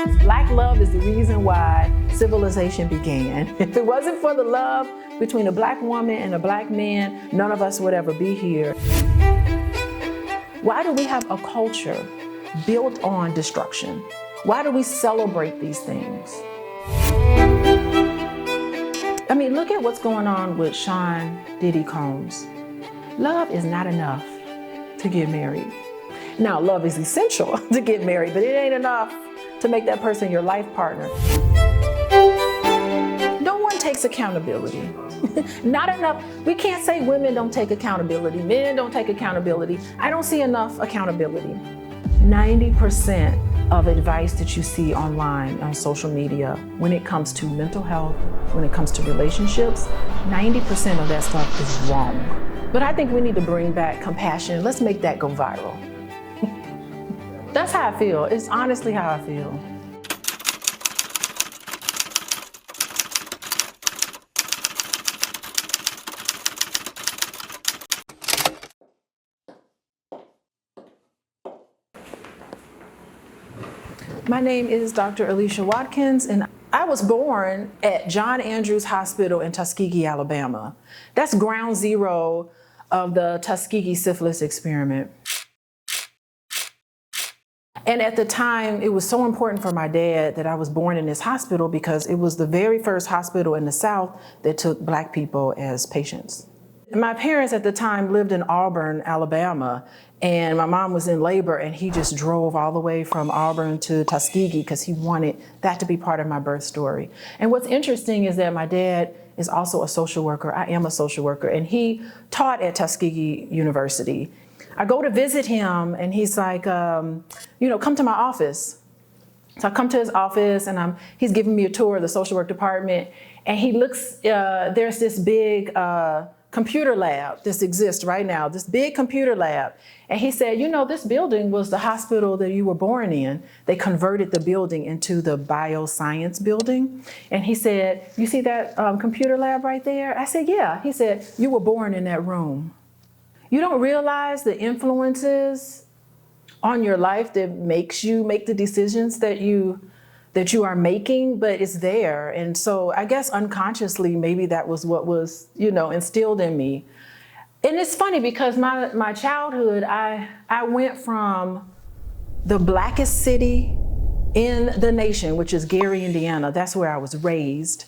Black love is the reason why civilization began. If it wasn't for the love between a black woman and a black man, none of us would ever be here. Why do we have a culture built on destruction? Why do we celebrate these things? I mean, look at what's going on with Sean Diddy Combs. Love is not enough to get married. Now, love is essential to get married, but it ain't enough to make that person your life partner. No one takes accountability. Not enough. We can't say women don't take accountability, men don't take accountability. I don't see enough accountability. 90% of advice that you see online on social media, when it comes to mental health, when it comes to relationships, 90% of that stuff is wrong. But I think we need to bring back compassion. Let's make that go viral. That's how I feel. It's honestly how I feel. My name is Dr. Alicia Watkins, and I was born at John Andrews Hospital in Tuskegee, Alabama. That's ground zero of the Tuskegee syphilis experiment. And at the time, it was so important for my dad that I was born in this hospital because it was the very first hospital in the South that took Black people as patients. My parents at the time lived in Auburn, Alabama, and my mom was in labor, and he just drove all the way from Auburn to Tuskegee because he wanted that to be part of my birth story. And what's interesting is that my dad is also a social worker. I am a social worker, and he taught at Tuskegee University. I go to visit him, and he's like, come to my office. So I come to his office, and he's giving me a tour of the social work department, and he looks, there's this big computer lab. This exists right now, this big computer lab. And he said, this building was the hospital that you were born in. They converted the building into the bioscience building. And he said, you see that computer lab right there? I said, yeah. He said, you were born in that room. You don't realize the influences on your life that makes you make the decisions that you are making, but it's there. And so I guess unconsciously, maybe that was what was, instilled in me. And it's funny because my childhood, I went from the blackest city in the nation, which is Gary, Indiana. That's where I was raised.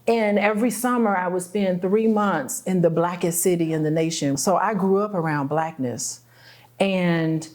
And every summer I would spend 3 months in the blackest city in the nation. So I grew up around Blackness. And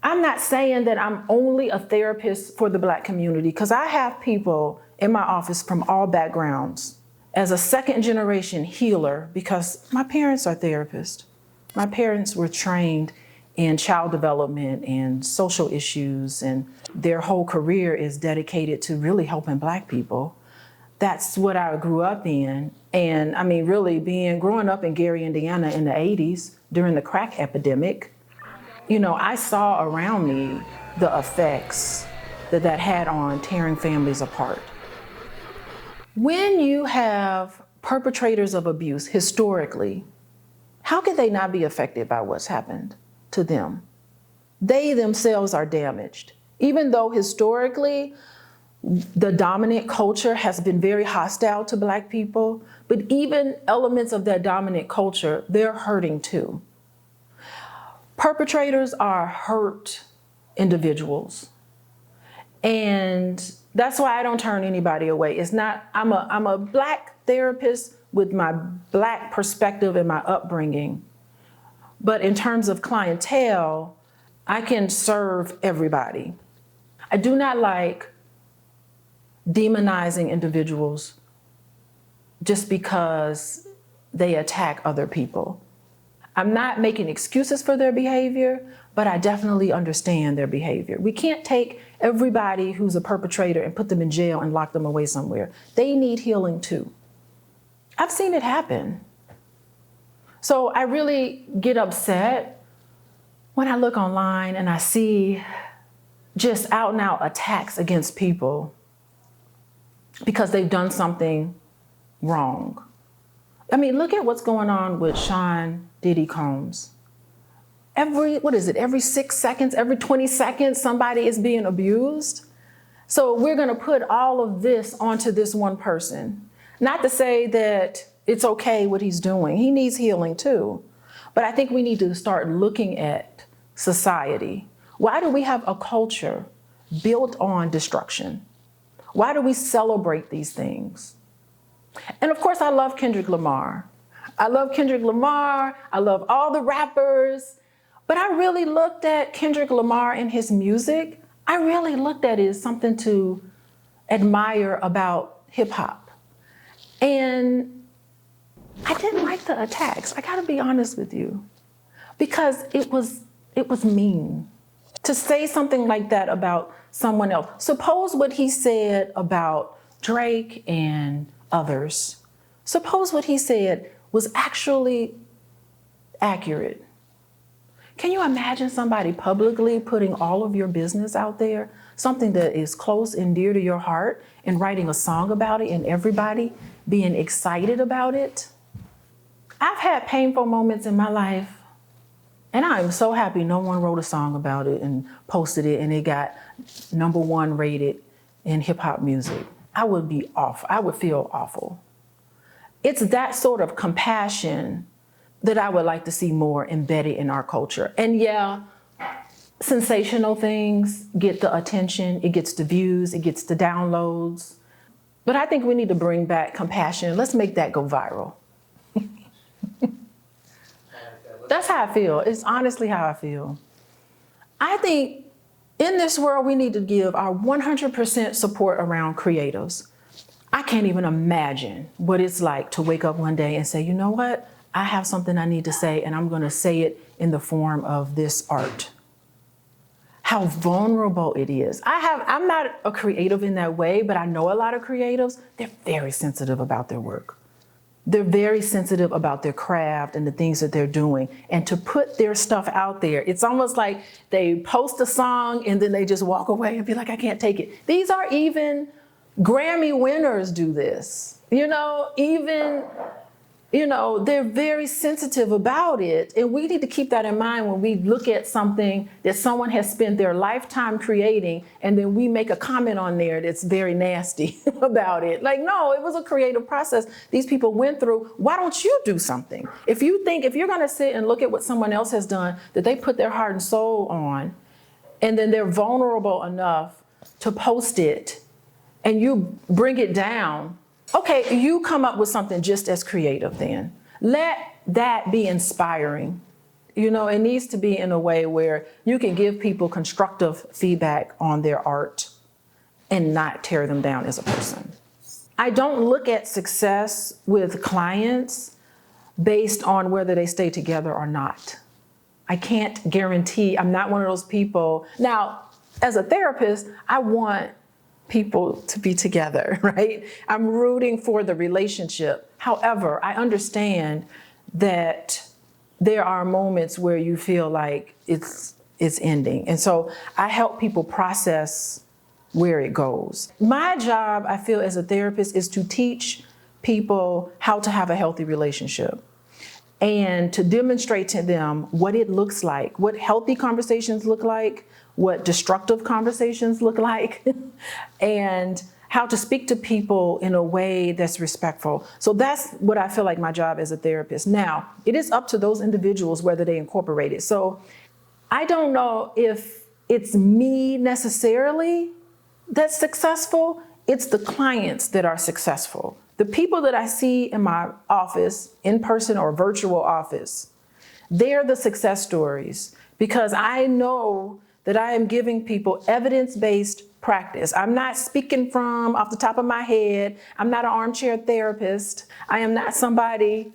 I'm not saying that I'm only a therapist for the Black community, because I have people in my office from all backgrounds. As a second generation healer, because my parents are therapists. My parents were trained in child development and social issues, and their whole career is dedicated to really helping Black people. That's what I grew up in. And I mean, really growing up in Gary, Indiana in the 80s during the crack epidemic, I saw around me the effects that had on tearing families apart. When you have perpetrators of abuse historically, how could they not be affected by what's happened to them? They themselves are damaged. Even though historically, the dominant culture has been very hostile to Black people, but even elements of that dominant culture, they're hurting too. Perpetrators are hurt individuals. And that's why I don't turn anybody away. I'm a Black therapist with my Black perspective and my upbringing. But in terms of clientele, I can serve everybody. I do not like demonizing individuals just because they attack other people. I'm not making excuses for their behavior, but I definitely understand their behavior. We can't take everybody who's a perpetrator and put them in jail and lock them away somewhere. They need healing too. I've seen it happen. So I really get upset when I look online and I see just out and out attacks against people because they've done something wrong. I mean, look at what's going on with Sean Diddy Combs. Every 6 seconds, every 20 seconds, somebody is being abused. So we're going to put all of this onto this one person. Not to say that it's okay what he's doing. He needs healing too. But I think we need to start looking at society. Why do we have a culture built on destruction? Why do we celebrate these things? And of course, I love Kendrick Lamar. I love Kendrick Lamar. I love all the rappers. But I really looked at Kendrick Lamar and his music. I really looked at it as something to admire about hip hop. And I didn't like the attacks. I gotta be honest with you, because it was mean to say something like that about someone else. Suppose what he said about Drake and others, suppose what he said was actually accurate. Can you imagine somebody publicly putting all of your business out there, something that is close and dear to your heart, and writing a song about it and everybody being excited about it? I've had painful moments in my life, and I'm so happy no one wrote a song about it and posted it and it got #1 rated in hip hop music. I would be awful. I would feel awful. It's that sort of compassion that I would like to see more embedded in our culture. And yeah, sensational things get the attention, it gets the views, it gets the downloads. But I think we need to bring back compassion. Let's make that go viral. That's how I feel. It's honestly how I feel. I think in this world, we need to give our 100% support around creatives. I can't even imagine what it's like to wake up one day and say, you know what? I have something I need to say, and I'm going to say it in the form of this art. How vulnerable it is. I'm not a creative in that way, but I know a lot of creatives. They're very sensitive about their work. They're very sensitive about their craft and the things that they're doing. And to put their stuff out there, it's almost like they post a song and then they just walk away and be like, I can't take it. These are even Grammy winners do this. They're very sensitive about it. And we need to keep that in mind when we look at something that someone has spent their lifetime creating, and then we make a comment on there that's very nasty about it. Like, no, it was a creative process these people went through. Why don't you do something? If you're gonna sit and look at what someone else has done, that they put their heart and soul on, and then they're vulnerable enough to post it, and you bring it down, okay, you come up with something just as creative then. Let that be inspiring. It needs to be in a way where you can give people constructive feedback on their art and not tear them down as a person. I don't look at success with clients based on whether they stay together or not. I can't guarantee, I'm not one of those people. Now, as a therapist, I want people to be together, right? I'm rooting for the relationship. However, I understand that there are moments where you feel like it's ending. And so I help people process where it goes. My job, I feel, as a therapist is to teach people how to have a healthy relationship and to demonstrate to them what it looks like, what healthy conversations look like, what destructive conversations look like, and how to speak to people in a way that's respectful. So that's what I feel like my job as a therapist. Now, it is up to those individuals whether they incorporate it. So I don't know if it's me necessarily that's successful, it's the clients that are successful. The people that I see in my office, in person or virtual office, they're the success stories because I know that I am giving people evidence-based practice. I'm not speaking from off the top of my head. I'm not an armchair therapist. I am not somebody,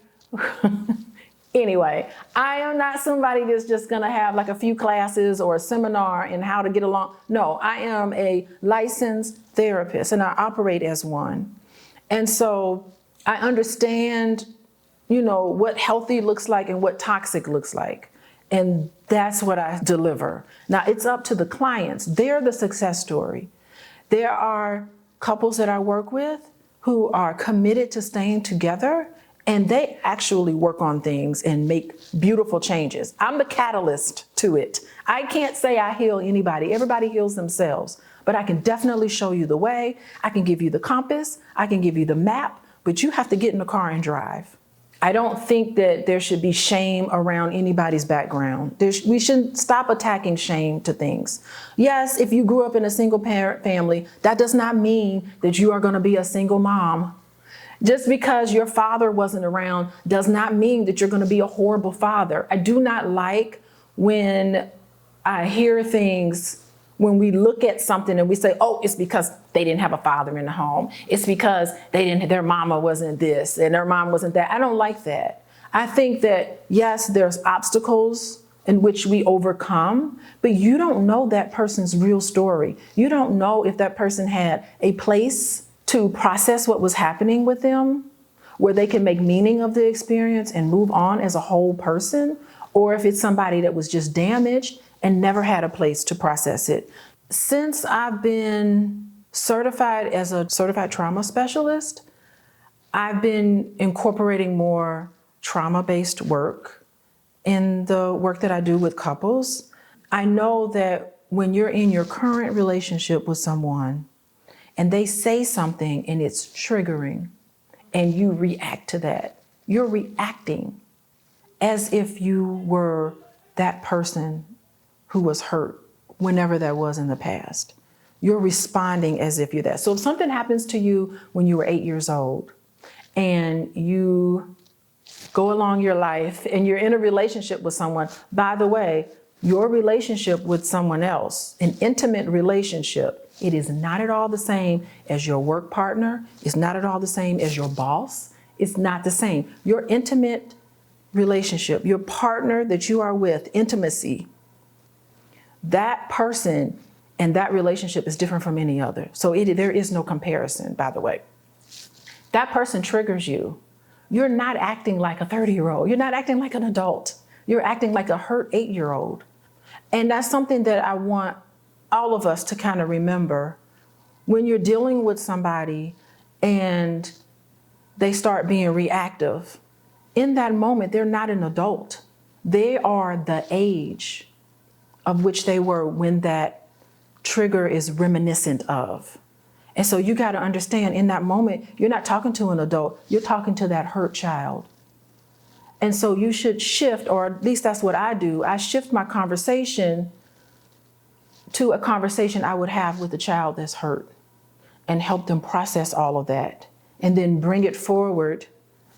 anyway, I am not somebody that's just gonna have like a few classes or a seminar in how to get along. No, I am a licensed therapist and I operate as one. And so I understand, what healthy looks like and what toxic looks like. And that's what I deliver. Now, it's up to the clients. They're the success story. There are couples that I work with who are committed to staying together, and they actually work on things and make beautiful changes. I'm the catalyst to it. I can't say I heal anybody. Everybody heals themselves. but I can definitely show you the way. I can give you the compass. I can give you the map, but you have to get in the car and drive. I don't think that there should be shame around anybody's background. We shouldn't stop attacking shame to things. Yes, if you grew up in a single parent family, that does not mean that you are going to be a single mom. Just because your father wasn't around does not mean that you're going to be a horrible father. I do not like when I hear things, when we look at something and we say, oh, it's because they didn't have a father in the home. It's because their mama wasn't this and their mom wasn't that. I don't like that. I think that, yes, there's obstacles in which we overcome, but you don't know that person's real story. You don't know if that person had a place to process what was happening with them, where they can make meaning of the experience and move on as a whole person, or if it's somebody that was just damaged and never had a place to process it. Since I've been certified as a certified trauma specialist, I've been incorporating more trauma-based work in the work that I do with couples. I know that when you're in your current relationship with someone and they say something and it's triggering and you react to that, you're reacting as if you were that person who was hurt whenever that was in the past. You're responding as if you're that. So if something happens to you when you were 8 years old and you go along your life and you're in a relationship with someone, by the way, your relationship with someone else, an intimate relationship, it is not at all the same as your work partner. It's not at all the same as your boss. It's not the same. Your intimate relationship, your partner that you are with, intimacy, that person and that relationship is different from any other. So there is no comparison, by the way. That person triggers you. You're not acting like a 30-year-old. You're not acting like an adult. You're acting like a hurt 8-year-old. And that's something that I want all of us to kind of remember. When you're dealing with somebody and they start being reactive, in that moment, they're not an adult. They are the age of which they were when that trigger is reminiscent of. And so you got to understand, in that moment, you're not talking to an adult, you're talking to that hurt child. And so you should shift, or at least that's what I do. I shift my conversation to a conversation I would have with a child that's hurt and help them process all of that. And then bring it forward,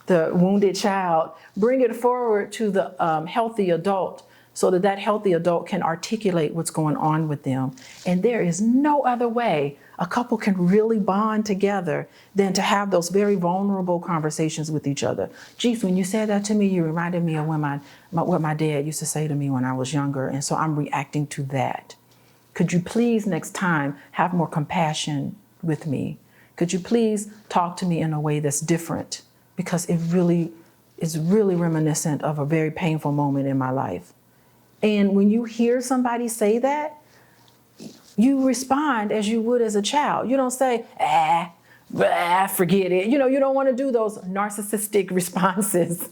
the wounded child, bring it forward to the healthy adult, so that that healthy adult can articulate what's going on with them. And there is no other way a couple can really bond together than to have those very vulnerable conversations with each other. Geez, when you said that to me, you reminded me of what my dad used to say to me when I was younger. And so I'm reacting to that. Could you please next time have more compassion with me? Could you please talk to me in a way that's different? Because it really is really reminiscent of a very painful moment in my life. And when you hear somebody say that, you respond as you would as a child. You don't say, forget it. You don't want to do those narcissistic responses.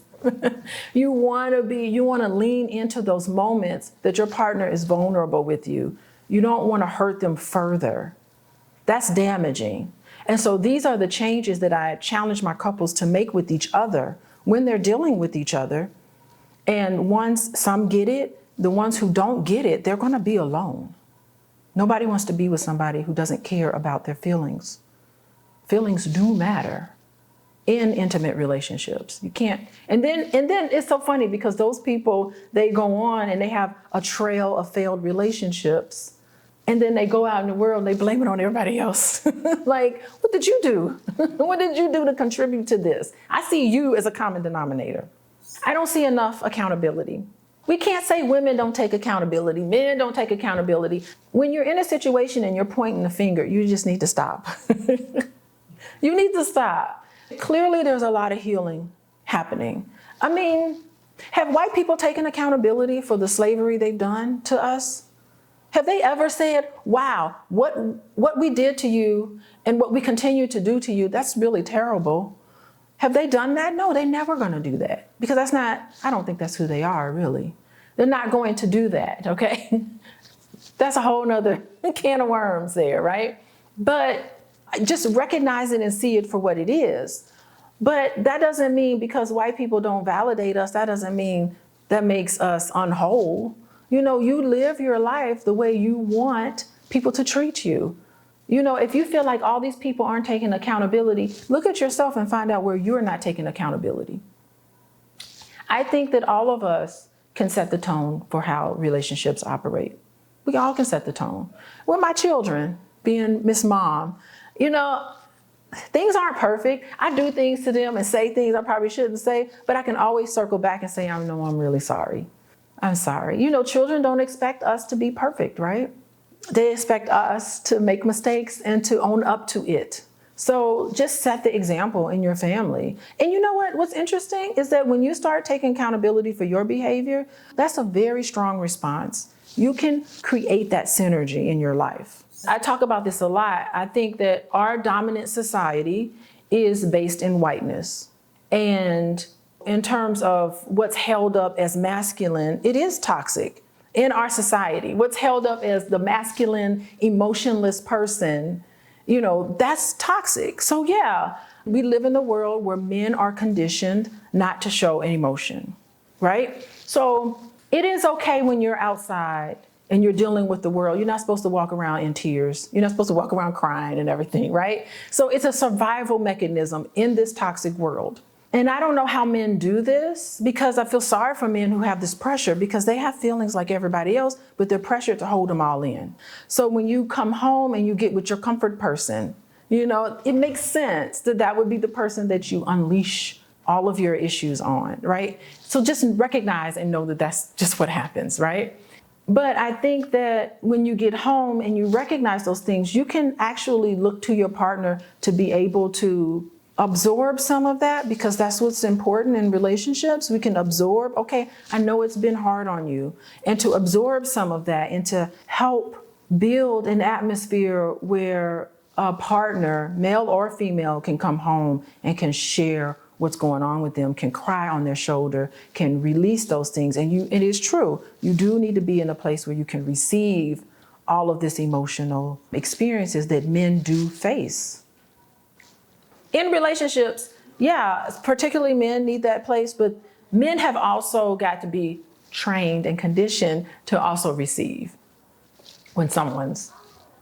You want to lean into those moments that your partner is vulnerable with you. You don't want to hurt them further. That's damaging. And so these are the changes that I challenge my couples to make with each other when they're dealing with each other. And once some get it, the ones who don't get it, they're going to be alone. Nobody wants to be with somebody who doesn't care about their feelings. Feelings do matter in intimate relationships. You can't. And then it's so funny because those people, they go on and they have a trail of failed relationships. And then they go out in the world and they blame it on everybody else. Like, what did you do? What did you do to contribute to this? I see you as a common denominator. I don't see enough accountability. We can't say women don't take accountability, men don't take accountability. When you're in a situation and you're pointing the finger, you just need to stop. You need to stop. Clearly, there's a lot of healing happening. I mean, have white people taken accountability for the slavery they've done to us? Have they ever said, wow, what we did to you and what we continue to do to you, that's really terrible. Have they done that? No, they're never going to do that because I don't think that's who they are, really. They're not going to do that, okay? That's a whole nother can of worms there, right? But just recognize it and see it for what it is. But that doesn't mean because white people don't validate us, that doesn't mean that makes us unwhole. You know, you live your life the way you want people to treat you. You know, if you feel like all these people aren't taking accountability, look at yourself and find out where you're not taking accountability. I think that all of us can set the tone for how relationships operate. We all can set the tone. With my children, being Miss Mom, you know, things aren't perfect. I do things to them and say things I probably shouldn't say, but I can always circle back and say, I know I'm really sorry. I'm sorry. You know, children don't expect us to be perfect, right? They expect us to make mistakes and to own up to it. So just set the example in your family. And you know what? What's interesting is that when you start taking accountability for your behavior, that's a very strong response. You can create that synergy in your life. I talk about this a lot. I think that our dominant society is based in whiteness. And in terms of what's held up as masculine, it is toxic in our society. What's held up as the masculine, emotionless person, you know, that's toxic. So yeah, we live in a world where men are conditioned not to show an emotion, right? So it is okay when you're outside and you're dealing with the world. You're not supposed to walk around in tears. You're not supposed to walk around crying and everything, right? So it's a survival mechanism in this toxic world. And I don't know how men do this because I feel sorry for men who have this pressure because they have feelings like everybody else, but they're pressured to hold them all in. So when you come home and you get with your comfort person, you know, it makes sense that that would be the person that you unleash all of your issues on, right? So just recognize and know that that's just what happens, right? But I think that when you get home and you recognize those things, you can actually look to your partner to be able to absorb some of that because that's what's important in relationships. We can absorb, okay, I know it's been hard on you, and to absorb some of that and to help build an atmosphere where a partner, male or female, can come home and can share what's going on with them, can cry on their shoulder, can release those things. And it is true, you do need to be in a place where you can receive all of this emotional experiences that men do face. In relationships, yeah, particularly men need that place, but men have also got to be trained and conditioned to also receive when someone's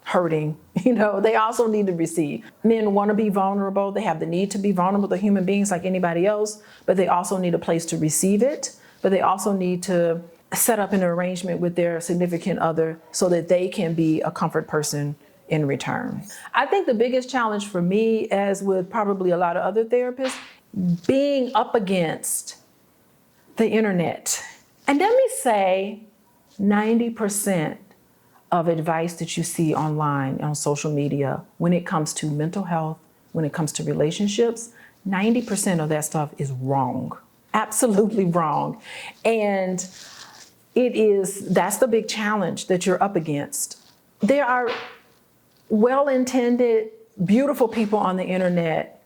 hurting. You know, they also need to receive. Men want to be vulnerable. They have the need to be vulnerable. They're human beings like anybody else, but they also need a place to receive it. But they also need to set up an arrangement with their significant other so that they can be a comfort person in return. I think the biggest challenge for me, as with probably a lot of other therapists, being up against the internet. And let me say 90% of advice that you see online on social media when it comes to mental health, when it comes to relationships, 90% of that stuff is wrong, absolutely wrong. And that's the big challenge that you're up against. There are well-intended, beautiful people on the internet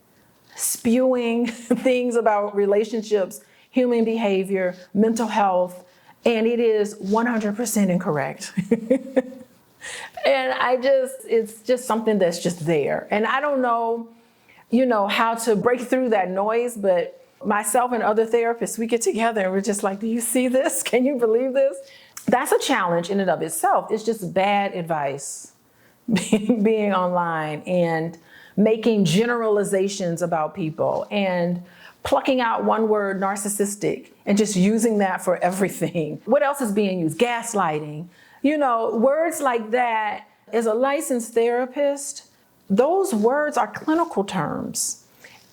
spewing things about relationships, human behavior, mental health, and it is 100% incorrect. And it's just something that's just there. And I don't know, you know, how to break through that noise, but myself and other therapists, we get together and we're just like, do you see this? Can you believe this? That's a challenge in and of itself. It's just bad advice. Being online and making generalizations about people and plucking out one word, narcissistic, and just using that for everything. What else is being used? Gaslighting. You know, words like that. As a licensed therapist, those words are clinical terms.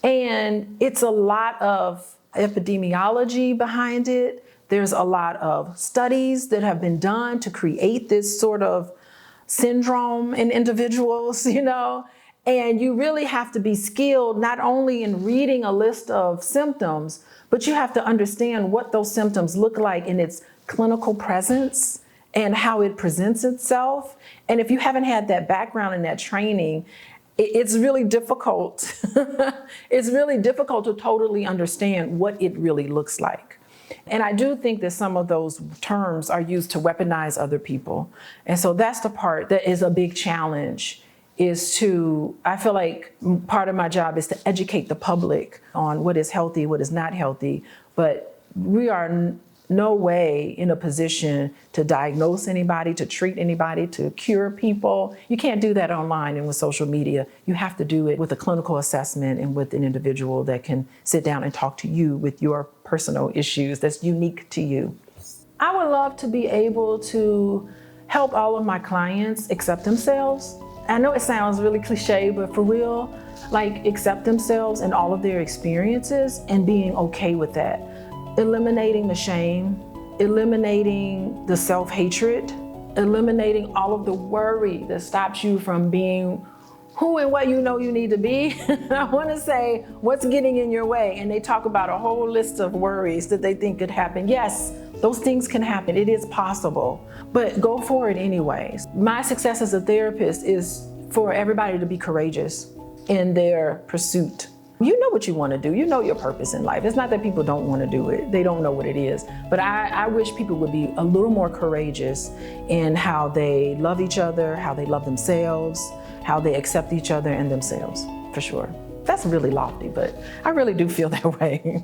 And it's a lot of epidemiology behind it. There's a lot of studies that have been done to create this sort of syndrome in individuals, you know, and you really have to be skilled not only in reading a list of symptoms, but you have to understand what those symptoms look like in its clinical presence and how it presents itself. And if you haven't had that background and that training, it's really difficult. It's really difficult to totally understand what it really looks like. And I do think that some of those terms are used to weaponize other people. And so that's the part that is a big challenge, is to, I feel like part of my job is to educate the public on what is healthy, what is not healthy. But we are no way in a position to diagnose anybody, to treat anybody, to cure people. You can't do that online and with social media. You have to do it with a clinical assessment and with an individual that can sit down and talk to you with your personal issues that's unique to you. I would love to be able to help all of my clients accept themselves. I know it sounds really cliche, but for real, like accept themselves and all of their experiences and being okay with that. Eliminating the shame, eliminating the self-hatred, eliminating all of the worry that stops you from being who and what you know you need to be. I want to say, what's getting in your way? And they talk about a whole list of worries that they think could happen. Yes, those things can happen. It is possible, but go for it anyways. My success as a therapist is for everybody to be courageous in their pursuit. You know what you want to do. You know your purpose in life. It's not that people don't want to do it. They don't know what it is. But I wish people would be a little more courageous in how they love each other, how they love themselves, how they accept each other and themselves, for sure. That's really lofty, but I really do feel that way.